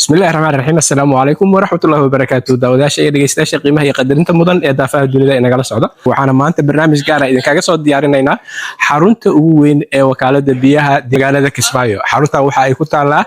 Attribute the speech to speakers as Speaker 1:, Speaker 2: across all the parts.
Speaker 1: بسم الله الرحمن الرحيم السلام عليكم ورحمة الله وبركاته داوداش أي dhegeystayaasha qiimaha iyo qadarinta mudan ee daafaha dunida inagala socda waxaana maanta barnaamij gaar ah idinkaga soo diyaarinaynaa xarunta ugu weyn ee wakaalada biyaha deegaanada Kismaayo xaruntan waxa ay ku taalaa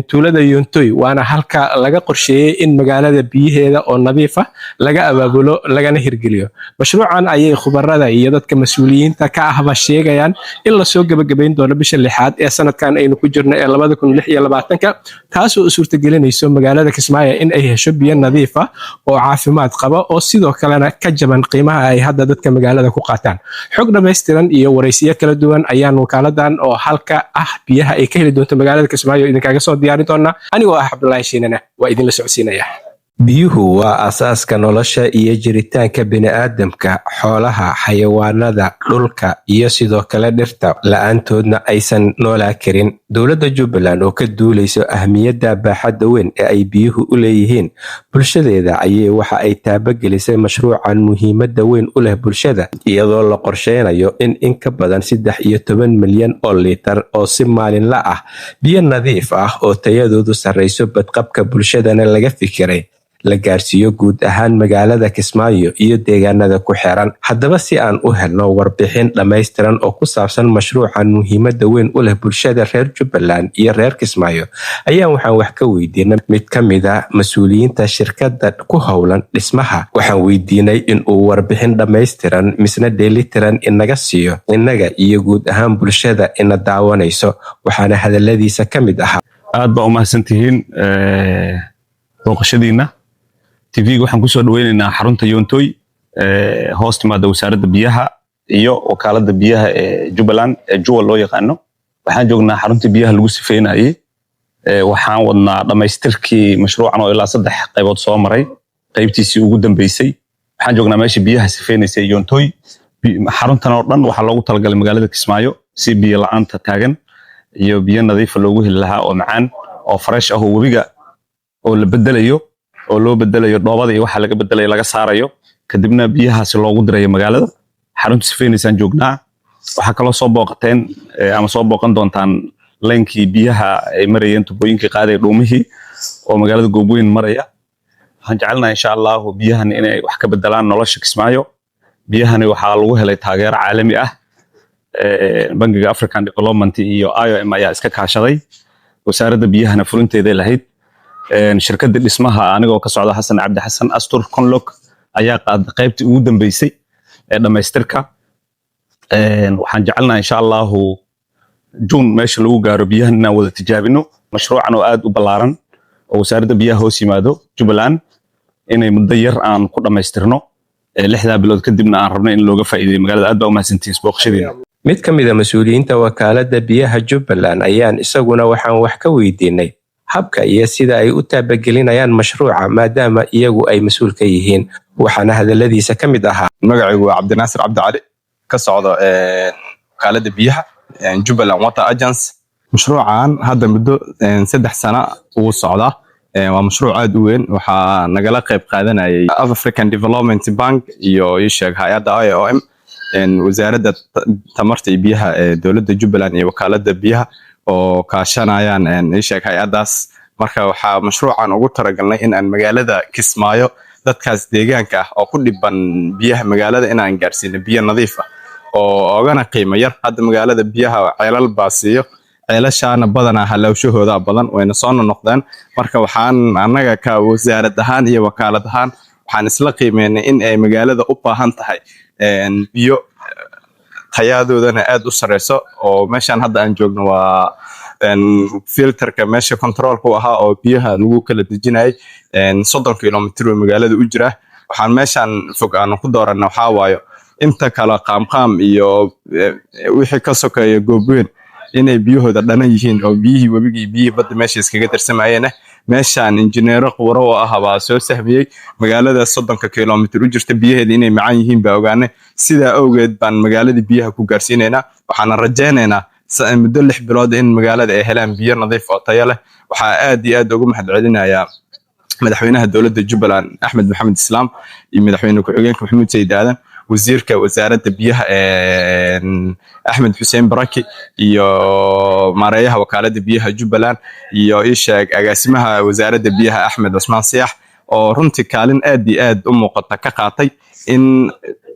Speaker 1: tuulada Yontoy waana halka laga qorsheeyay in magaalada biyaheeda oo nadiif ah laga abaabulo lagana hirgeliyo mashruucan ayay khubarada iyo dadka mas'uuliyiinta ka ahba sheegayaan in la soo gabagabeyn doono bisha 6aad ee sanadkan aynu ku jirno ee 2026 taasoo u suurtagelinayso magaalada Kismaayo in ay hesho biyo nadiif ah oo caafimaad qaba oo sidoo kalena ka jaban qiimaha ay hadda dadka magaalada ku qaataan xog dhameystiran iyo wareysiyo kala duwan ayaan wakaaladan oo halka ah biyaha ay ka heli doonto magaalada Kismaayo idinkaga soo diyaarin doona anigoo ah Cabdullaahi Shiinana waa idin la socodsiinaya
Speaker 2: biyuhu waa asaaska nolosha iyo jiritaanka bini'aadamka xoolaha xayawaanada dhulka iyo sidoo kale dhirta la'aantoodna aysan noolaa karin dowladda Jubbaland oo ka duuleyso ahmiyadda baaxadda weyn ee ay biyuhu u leeyihiin bulshadeeda ayay waxa ay taabagelisay mashruucan muhiimadda weyn u leh bulshada iyadoo la qorsheynayo in ka badan 13 milyan oo litir oo si maalinle ah biyo nadiif ah oo tayadoodu sareyso badqabka bulshadana laga fikiray la gaarsiiyo guud ahaan magaalada Kismaayo iyo deegaanada ku xeeran haddaba si aan u helno warbixin dhameystiran oo ku saabsan mashruucan muhiimadda weyn u leh bulshada reer Jubbaland iyo reer Kismaayo ayaan waxaan wax ka weydiinay mid ka mid ah mas'uuliyiinta shirkadda ku howlan dhismaha waxaan weydiinay in uu warbixin dhameystiran misna dheelitiran inaga siiyo inaga iyo guud ahaan bulshada ina daawanayso waxaana hadaladiisa ka mid ahaa
Speaker 3: aad baa u mahadsantihiin booqashadiina TV waxaan ku soo dhaweynaynaa xarunta Yontoy hoos timaada wasaaradda biyaha iyo wakaalada biyaha ee Jubbaland ee Jewel loo yaqaano waxaan joognaa xarunta biyaha lagu sifeynayay waxaan wadnaa dhamaystirkii mashruucan oo ilaa 3 qaybood soo maray qaybtiisii ugu dambeysay waxaan joognaa meesha biyaha sifeynaysay Yontoy xaruntan oo dhan waxa loogu talagalay magaalada Kismaayo si biyo la'aanta taagan iyo biyo nadiif ah loogu heli lahaa oo macaan oo fresh ah oo webiga oo la bedelayo oo loo bedelayo dhoobada iyo waxa laga bedelayo laga saarayo kadibna biyahaasi loogu dirayo magaalada xarunta sifeynaysan joognaa waxa kala soo booqateen ama soo booqan doontaan leenkii biyaha ay marayeen tubooyinkii qaaday dhuumihii oo magaalada Goobweyn maraya waxaan jecelnahay insha Allah biyahan inay wax ka bedelaan nolosha Kismaayo biyahani waxa lagu helay taageero caalami ah bangiga African Development iyo IOM ayaa iska kaashaday wasaaradda biyahana fulinteeda lahayd shirkadda dhismaha anigoo ka socda Xasan Cabdi Xasan Astur Conlock ayaa qaaday qaybtii ugu dambeysay ee dhameystirka waxaan jecelnahay insha Allah June meesha lagu gaaro biyaha inaan wada tijaabino mashruucan oo aad u ballaaran oo wasaaradda biyaha hoos yimaado Jubbaland inay muddo yar aan ku dhameystirno 6 bilood kadibna aan rabno in looga faa'iideeyo magaalada aad baa u mahadsantihiin booqashadiina
Speaker 2: mid ka mid ah mas'uuliyiinta wakaalada biyaha Jubbaland ayaan isaguna waxaan wax ka weydiinay habka iyo sida ay u taabagelinayaan mashruuca maadaama iyagu ay mas'uul ka yihiin waxaana hadaladiisa ka mid ahaa
Speaker 4: magacaygu waa Cabdinaasir Cabdi Cali ka socdo wakaalada biyaha Jubbaland Water Agency mashruucan hadda muddo 3 sano uu socdaa waa mashruuc aad u weyn waxa nagala qayb qaadanayay African Development Bank iyo isheeg hay'adda IOM wasaaradda tamarta iyo biyaha ee dowladda Jubbaland iyo wakaalada biyaha oo kaashanayaan isheeg hay'adaas marka waxa mashruucan ugu talagalnay in aan magaalada Kismaayo dadkaas deegaanka ah oo ku dhiban biyaha magaalada in aan gaarsiino biyo nadiif ah oo ogana qiimo yar hadda magaalada biyaha ceelal baasiyo ceelashaana badana halawshahooda badan wayna soo noqdeen marka waxaan anaga ka wasaarad ahaan iyo wakaalad ahaan waxaan isla qiimeynay in ay magaalada u baahan tahay biyo tayadoodana aad u sareyso oo meeshan hadda aan joogno waa filterka meesha controlku ahaa oo biyaha lagu kala dejinayay 30 kilomitir oo magaalada u jira waxaan meeshan fog aan ku dooranay waxa waayo inta kala qaamqaam iyo wixii ka sokeeyo Goobweyn inay biyahooda dhanan yihiin oo biyihii wabigii biyihii badda meesha iskaga darsamayeen meeshan injineero qoro oo ah baa soo sahmiyay magaalada 30 kilomitir u jirta biyaheeda inay macaan yihiin baa ogaanay sidaa awgeed baan magaalada biyaha ku gaarsiinaynaa waxaan rajaynaynaa muddo 6 bilood in magaalada ay helaan biyo nadiif oo tayo leh waxa aad iyo aad ugu mahadcelinayaa madaxweynaha dowladda Jubbaland Axmed Maxamed Islaam iyo madaxweyne ku-xigeenka Maxamuud Sayid Aadan wasiirka wasaaradda biyaha Axmed Xuseen Baraki iyo maareeyaha wakaaladda biyaha Jubbaland iyo ishaag agaasimaha wasaaradda biyaha Axmed Cusmaan Siyax oo runtii kaalin aad iyo aad u muuqata ka qaatay in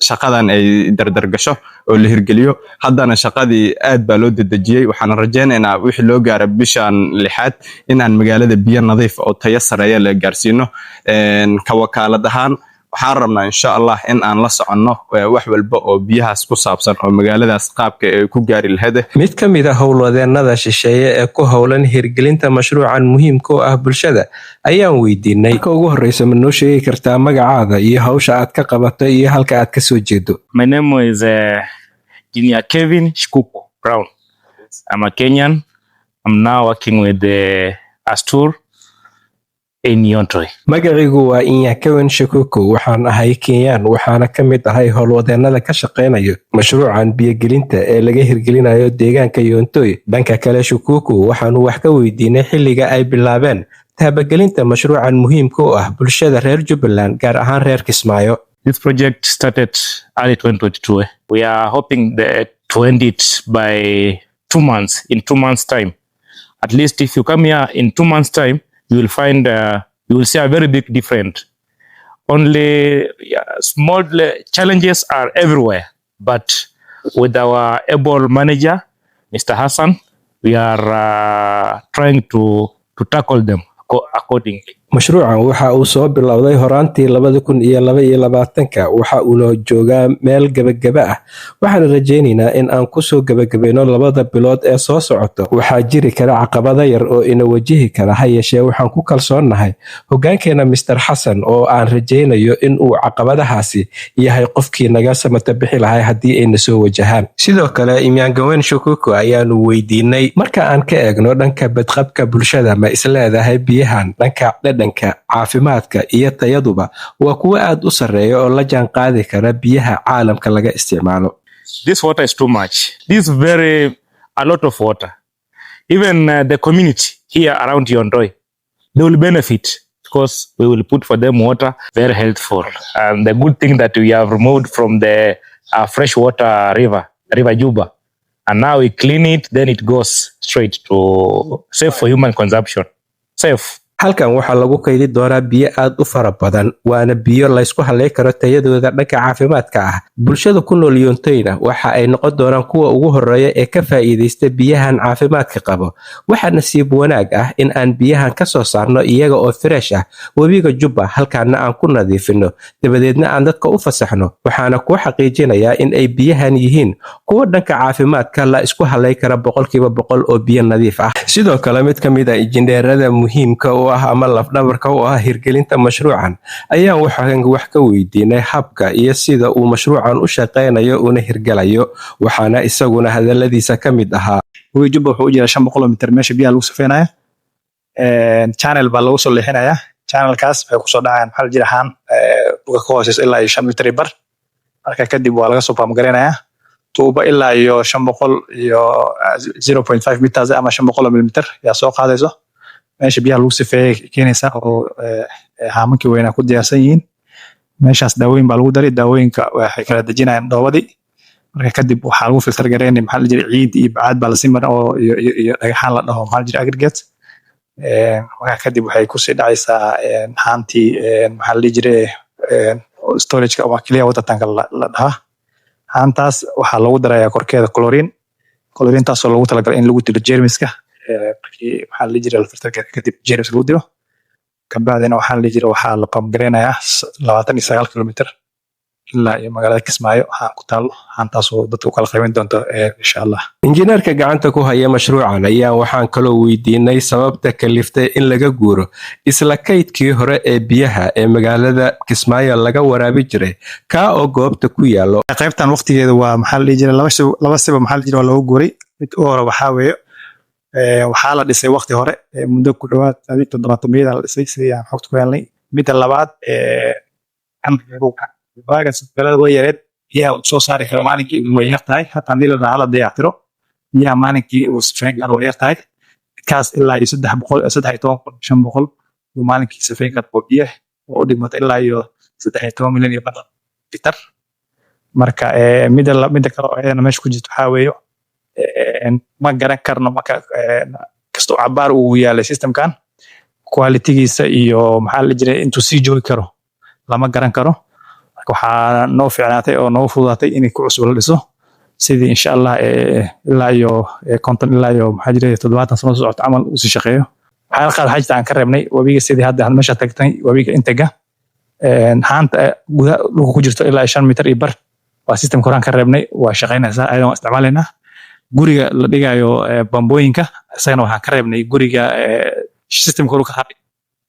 Speaker 4: shaqadan ay dardar gasho oo la hirgeliyo. haddana shaqadii aad baa loo dedejiyey. waxaan rajaynaynaa wixii loo gaaro bishan 6 inaan magaalada biyo nadiif oo tayo sareeya la gaarsiino. ka wakaalad ahaan waxaan rabnaa insha Allah in aan la soconno wax walba oo biyahaas ku saabsan oo magaaladaas qaabka ay ku gaari lahayd.
Speaker 2: mid ka mid ah howlwadeennada shisheeye ee ku howlan hirgelinta mashruucan muhiimka u ah bulshada ayaan weydiinay. ka ugu horreysa ma noo sheegi kartaa magacaada iyo hawsha aad ka qabato iyo halka aad ka soo jeedo?
Speaker 5: My name is Engineer Kevin Shikuku Brown. I'm a Kenyan. I'm now working with the Astur in Yontoi.
Speaker 2: magaciigu waa Inyakawen Shikuku. waxaan ahay Kenyaan waxaana ka mid ahay howlwadeennada ka shaqeynayo mashruucan biyogelinta ee laga hirgelinayo deegaanka Yontoi. dhanka kale Shikuku waxaanu wax ka weydiinay xilliga ay bilaabeen taabagelinta mashruucan muhiimka u ah bulshada reer Jubbaland gaar ahaan reer Kismaayo.
Speaker 5: This project started early 2022. We are hoping to end it by 2 months, in 2 months' time. At least if you come here in 2 months' time, you will find, you will see a very big difference. Only small challenges are everywhere, but with our able manager, Mr. Hassan, we are trying to tackle them accordingly.
Speaker 2: mashruucan waxa uu soo bilowday horaantii 2022 waxa uuna joogaa meel gabagaba ah. waxaan rajaynaynaa in aan ku soo gabagabayno 2 bilood ee soo socota. waxaa jiri kara caqabado yar oo ina wajihi kara, ha yeeshee waxaan ku kalsoonahay hoggaankeena Mr. Xasan oo aan rajaynayo in uu caqabadahaasi yahay qofkii naga samata bixi lahay haddii ayna soo wajahaan. sidoo kale Inyakawen Shikuku ayaanu weydiinay, marka aan ka eegno dhanka badqabka bulshada ma isleedahay biyahan dhanka dhanka caafimaadka iyo tayaduba waa kuwa aad u sareeya oo la jaan qaadi kara biyaha caalamka laga isticmaalo?
Speaker 5: This water is too much. This is a lot of water. Even the community here around Yontoi, they will benefit because we will put for them water, very helpful. And the good thing that we have removed from the freshwater river Juba, and now we clean it, then it goes straight to safe for human consumption. Safe.
Speaker 2: halkan waxaa lagu kaydi doonaa biyo aad u fara badan, waana biyo laysku halay karo tayadooda dhanka caafimaadka ah. bulshada ku nool Yontoyna waxa ay noqon doonaan kuwa ugu horeeya ee ka faa'iideysta biyahan caafimaadka qabo. waxaa nasiib wanaag ah in aan biyahan ka soo saarno iyaga oo fresh ah webiga Juba, halkaana aan ku nadiifino, dabadeedna aan dadka u fasaxno. waxaana ku xaqiijinayaa in ay biyahan yihiin kuwa dhanka caafimaadka la isku halay kara 100% oo biyo nadiif ah. sidoo kale mid ka mid ah injineerada muhiimka ama lafdhabarka u ah hirgelinta mashruucan ayaan waxaan wax ka weydiinay habka iyo sida uu mashruucan u shaqeynayo una hirgalayo. waxaana isaguna hadaladiisa ka mid ahaa,
Speaker 6: webiga Juba wuxuu u jiraa 500 mitir meesha biyaha lagu safeynaya. channel baa lagu soo leexinaya. channelkaas waxay ku soo dhacayaan maxaa la jirahaan dhulka ka hooseeya ilaa 5 mitir bar. marka kadib waa laga soo pamgareynaya tuuba ilaa iyo 500 iyo 0.5 meters ama 500 mm yaa soo qaadayso. meesha biyaha lagu sifeeyay keenaysa oo haamankii weynaa ku diyaarsan yihiin. meeshaas daawooyin baa lagu daray. daawooyinka waxay kala dejinayaan dhoobadii. marka kadib waxaa lagu filter gareynay maxaa la jiray ciid iyo bacaad baa la sii marin oo iyo dhagaxaan la dhaho maxaa la jiray aggregate. marka kadib waxay ku sii dhacaysaa haantii maxaa la jiray storage-ka ama clear water tank la dhahaa. haantaas waxaa lagu darayaa korkeeda chlorine taasoo lagu talagalay in lagu dilo jeermiska. waxaa la jiray filter kadib jeermis lagu dilo. kabacdina waxaa la jiray waxaa la pamgareynayaa 29 kilomitir ilaa iyo magaalada Kismaayo waxaan ku taalo. haantaasoo dadka u kala qaybin doonto insha Allah.
Speaker 2: injineerka gacanta ku haya mashruucan ayaa waxaan kaloo weydiinay sababta kaliftay in laga guuro isla kaydkii hore ee biyaha ee magaalada Kismaayo laga waraabi jiray ka oo goobta ku yaalo.
Speaker 6: qaybtan waqtigeeda waa maxaa la jiray laba siba maxaa la jiray lagu guuray. mid hore waxaa weeye waxaa la dhisay waqti hore muddo ku dhawaad 700 la dhisay si aan xogta ku helnay. midda labaad waagas galada way yareed yaa soo saari kara maalinkii way yartahay. hatta hadii la dhaho la dayactiro yaa maalinkii uu safeyn karo way yartahay. kaas ilaa iyo 300 uu maalinkii safeyn karo biyo oo u dhigmata ilaa iyo 13 milyan iyo badal litir. marka midda kale oo ayadana meesha ku jirto waxaa weeyo ma garan karno marka kastoo cabaar uu yaalay systemkan qualitygiisa iyo maxaa la jiray intuu sii joogi karo lama garan karo marka waxaa noo fiicnaatay oo noo fududaatay inay ku cusub la dhiso sidii insha Allah ilaa iyo konton ilaa iyo maxaa jiray 70 sano socota camal uu sii shaqeeyo waxaa jirta aan ka reebnay wabiga sidii hadda meesha tagtay wabiga intaga haanta gudaha dhulka ku jirto ilaa 5 mitir iyo bar waa system koraan ka reebnay waa shaqeynaysaa ayadoo isticmaalaynaa guriga la dhigayo bambooyinka isagana waxaan ka reebnay guriga system kor ka haray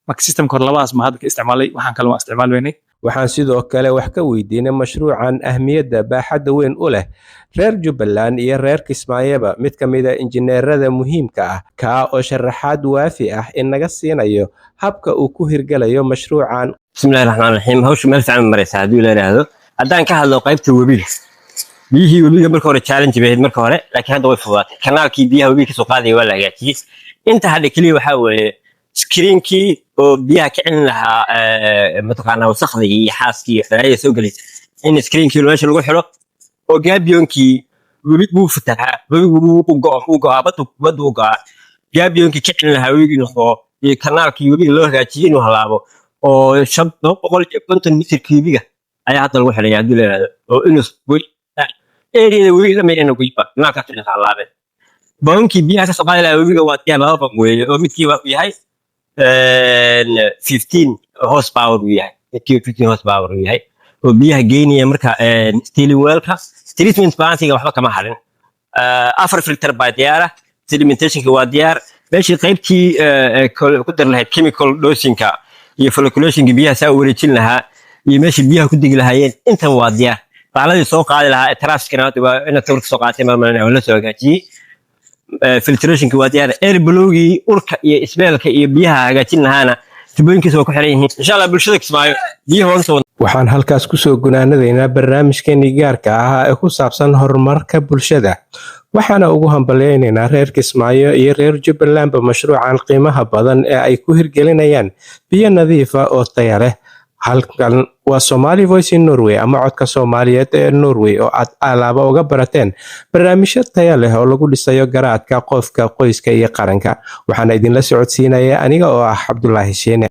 Speaker 6: marka system kor labadaas ma hadda ka isticmaalay waxaan kale waa isticmaalaynay
Speaker 2: waxaan sidoo kale wax ka weydiinay mashruucan ahmiyadda baaxadda weyn u leh reer Jubbaland iyo reer Kismaayaba mid ka mid ah injineerada muhiimka ah ka oo sharaxaad waafi ah in naga siinayo habka uu ku hirgalayo mashruucan.
Speaker 7: bismillaahi raxmaani raxiim hawsha meel fiican maraysa haddii la yiraahdo haddaan ka hadlo qaybta webiga biyihii webiga marka hore challenge bay marka hore laakiin hadda way fududaatay kanaalkii biyaha webiga ka soo qaaday waa la hagaajiyay inta hadda kaliya waxa weeye screenkii oo biyaha ka celin lahaa mataqaanaa wasaqda iyo xaaskii xiraayada soo galaysa in screenkii meesha lagu xiro oo gaabiyoonkii webiga uu fatahaa webiga uu go'aa badu go'aa gaabiyoonkii ka celin lahaa webiga noqdo iyo kanaalkii webiga loo hagaajiyay inuu halaabo oo 550 mitir kiibiga ayaa hadda lagu xiraya haddii la yiraahdo oo inuu area webiga la meeyana ku yimaado kanaalka ka halaabay boonkii biyaha ka soo qaaday lahaa webiga waa tiyaa laba baan weeye oo midkii waa yahay 15 horsepower yahay 15 horsepower yahay oo biyaha geynaya marka steely wellka treatment plantiga waxba kama harin afar filter baa diyaar ah sedimentationka waa diyaar meeshii qaybtii ku dar lahayd chemical dosingka iyo floculationka biyaha saa wareejin lahaa iyo meeshii biyaha ku digi lahaayeen intan waa diyaar baaladii soo qaadi lahaa trafficna waa in sawirka soo qaatay maamulna la soo hagaajiyay filtrationka waa diyaar air blowgii urka iyo isbeelka iyo biyaha hagaajin lahaana tubooyinkiisa waa ku xiran yihiin insha Allah bulshada Kismaayo biyaha
Speaker 2: waxaan halkaas ku soo gunaanadaynaa barnaamijkeennii gaarka ahaa ee ku saabsan horumarka bulshada waxaana ugu hambaleynaynaa reer Kismaayo iyo reer Jubbaland mashruucan qiimaha badan ee ay ku hirgelinayaan biyo nadiif ah oo tayo leh halkan waa Somali Voice in Norway ama codka Soomaaliyeed ee Norway oo aad alaaba uga barateen barnaamijyo tayo leh oo lagu dhisayo garaadka qofka qoyska iyo qaranka waxaan idinla socodsiinayaa aniga oo ah Cabdullaahi Sheene.